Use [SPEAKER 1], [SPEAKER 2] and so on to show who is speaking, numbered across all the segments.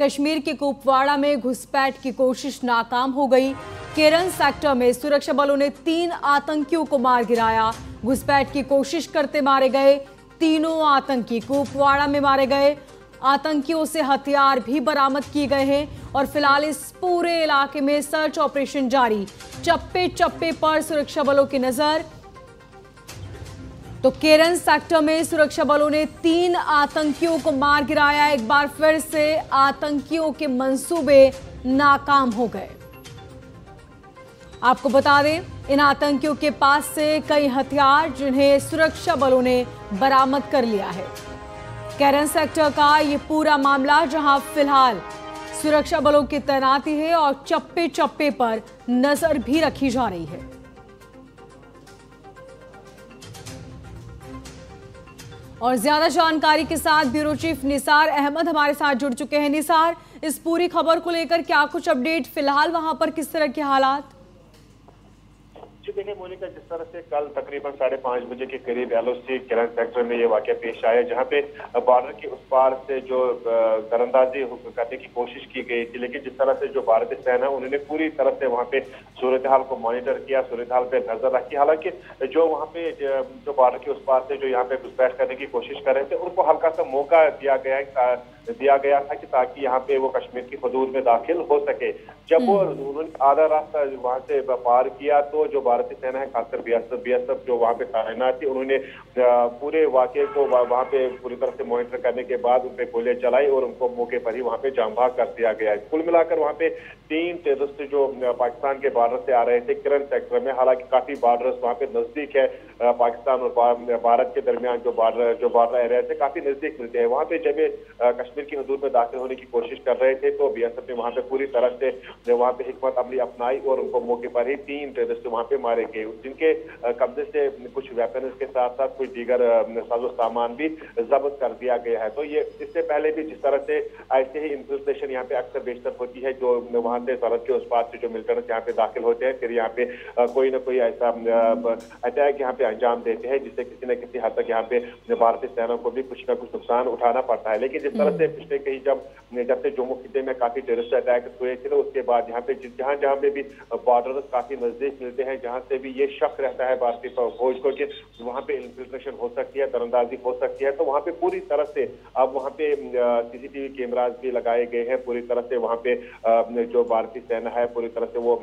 [SPEAKER 1] कश्मीर के कुपवाड़ा में घुसपैठ की कोशिश नाकाम हो गई। केरन सेक्टर में सुरक्षा बलों ने 3 आतंकियों को मार गिराया। घुसपैठ की कोशिश करते मारे गए तीनों आतंकी कुपवाड़ा में मारे गए। आतंकियों से हथियार भी बरामद किए गए हैं और फिलहाल इस पूरे इलाके में सर्च ऑपरेशन जारी। चप्पे चप्पे पर सुरक्षा बलों की नजर। तो केरन सेक्टर में सुरक्षा बलों ने 3 आतंकियों को मार गिराया। एक बार फिर से आतंकियों के मंसूबे नाकाम हो गए। आपको बता दें, इन आतंकियों के पास से कई हथियार जिन्हें सुरक्षा बलों ने बरामद कर लिया है। केरन सेक्टर का ये पूरा मामला जहां फिलहाल सुरक्षा बलों की तैनाती है और चप्पे चप्पे पर नजर भी रखी जा रही है। और ज्यादा जानकारी के साथ ब्यूरो चीफ निसार अहमद हमारे साथ जुड़ चुके हैं। निसार, इस पूरी खबर को लेकर क्या कुछ अपडेट फिलहाल वहां पर, किस तरह के हालात?
[SPEAKER 2] देखिए मोनिका, जिस तरह से कल तकरीबन 5:30 बजे के करीब LOC केरन सेक्टर में ये वाकया पेश आया, जहां पे बॉर्डर के उस पार से जो दरअंदाजी करने की कोशिश की गई थी, लेकिन जिस तरह से जो भारतीय सेना उन्होंने पूरी तरह से वहां पे सूरत हाल को मॉनिटर किया, सूरत हाल पे नजर रखी। हालांकि जो वहां पे जो बॉर्डर के उस पार से जो यहाँ पे घुसपैठ करने की कोशिश कर रहे थे, उनको हल्का सा मौका दिया गया था कि ताकि यहाँ पे वो कश्मीर की हदूद में दाखिल हो सके। जब वो उन्होंने आधा रास्ता वहां से पार किया तो जो भारतीय सेना है, खासकर BSF जो वहां पे तैनात थी, उन्होंने पूरे वाकये को वहां पे पूरी तरह से मॉनिटर करने के बाद उन पे गोलियां चलाई और उनको मौके पर ही वहां पे जाम भाग कर दिया गया है। कुल मिलाकर वहां पे 3 टेररिस्ट जो पाकिस्तान के बॉर्डर से आ रहे थे केरन सेक्टर में, हालांकि काफी बॉर्डर वहां पे नजदीक है, पाकिस्तान और भारत के दरमियान जो बॉर्डर एरिया से काफी नजदीक मिलते हैं। वहां पे जब कश्मीर की हदूद में दाखिल होने की कोशिश कर रहे थे तो BSF ने वहां पे पूरी तरह से वहां पे हिकमत अमली अपनाई और उनको मौके पर ही 3 टेररिस्ट वहां पे मारे गए, जिनके कब्जे से कुछ वेपन के साथ साथ कुछ दीगर साजो सामान भी जब्त कर दिया गया है। तो ये इससे पहले भी जिस तरह से ऐसे ही इन्फिल्ट्रेशन यहाँ पे अक्सर बेशतर होती है, जो वहां से सरहद के उस पार से जो मिलिटेंट्स यहाँ पे दाखिल होते हैं, फिर यहाँ पे कोई ना कोई ऐसा अटैक यहाँ पे अंजाम देते हैं जिससे किसी न किसी हद तक यहाँ पे भारतीय सेना को भी कुछ ना कुछ नुकसान उठाना पड़ता है। लेकिन जिस तरह से पिछले कई जब से जम्मू खिते में काफी टेररिस्ट अटैक हुए थे, तो उसके बाद यहाँ पे जहाँ पे भी बॉर्डर काफी नजदीक मिलते हैं, जहाँ से भी ये शक रहता है भारतीय फौज को कि वहाँ पे इन्फिल्ट्रेशन हो सकती है, दरअंदाजी हो सकती है, तो वहाँ पे पूरी तरह से अब वहाँ पे CCTV कैमराज भी लगाए गए हैं। पूरी तरह से वहाँ पे जो भारतीय सेना है पूरी तरह से वो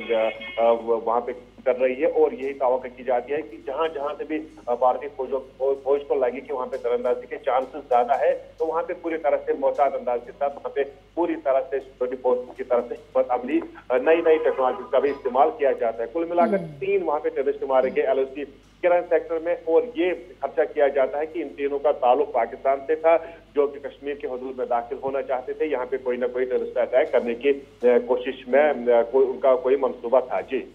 [SPEAKER 2] वहाँ पे कर रही है और यही दावा की जाती है कि जहाँ से भी भारतीय फौज को लगे कि वहाँ पे दरअंदाजी के चांसेस ज्यादा है, तो वहाँ पे पूरी तरह से मोहतात अंदाज के साथ वहाँ पे पूरी तरह से सिक्योरिटी फोर्स की तरफ से अमली नई टेक्नोलॉजी का भी इस्तेमाल किया जाता है। कुल मिलाकर 3 वहाँ पे टेररिस्ट मारे गए LOC केरन सेक्टर में, और ये खर्चा किया जाता है कि इन तीनों का ताल्लुक पाकिस्तान से था, जो कि कश्मीर के हदूद में दाखिल होना चाहते थे। यहाँ पे कोई ना कोई टेररिस्ट अटैक करने की कोशिश में उनका कोई मंसूबा था। जी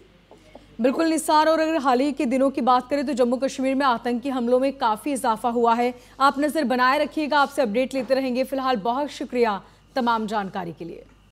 [SPEAKER 1] बिल्कुल निसार, और अगर हाल ही के दिनों की बात करें तो जम्मू कश्मीर में आतंकी हमलों में काफी इजाफा हुआ है। आप नजर बनाए रखिएगा, आपसे अपडेट लेते रहेंगे। फिलहाल बहुत शुक्रिया तमाम जानकारी के लिए।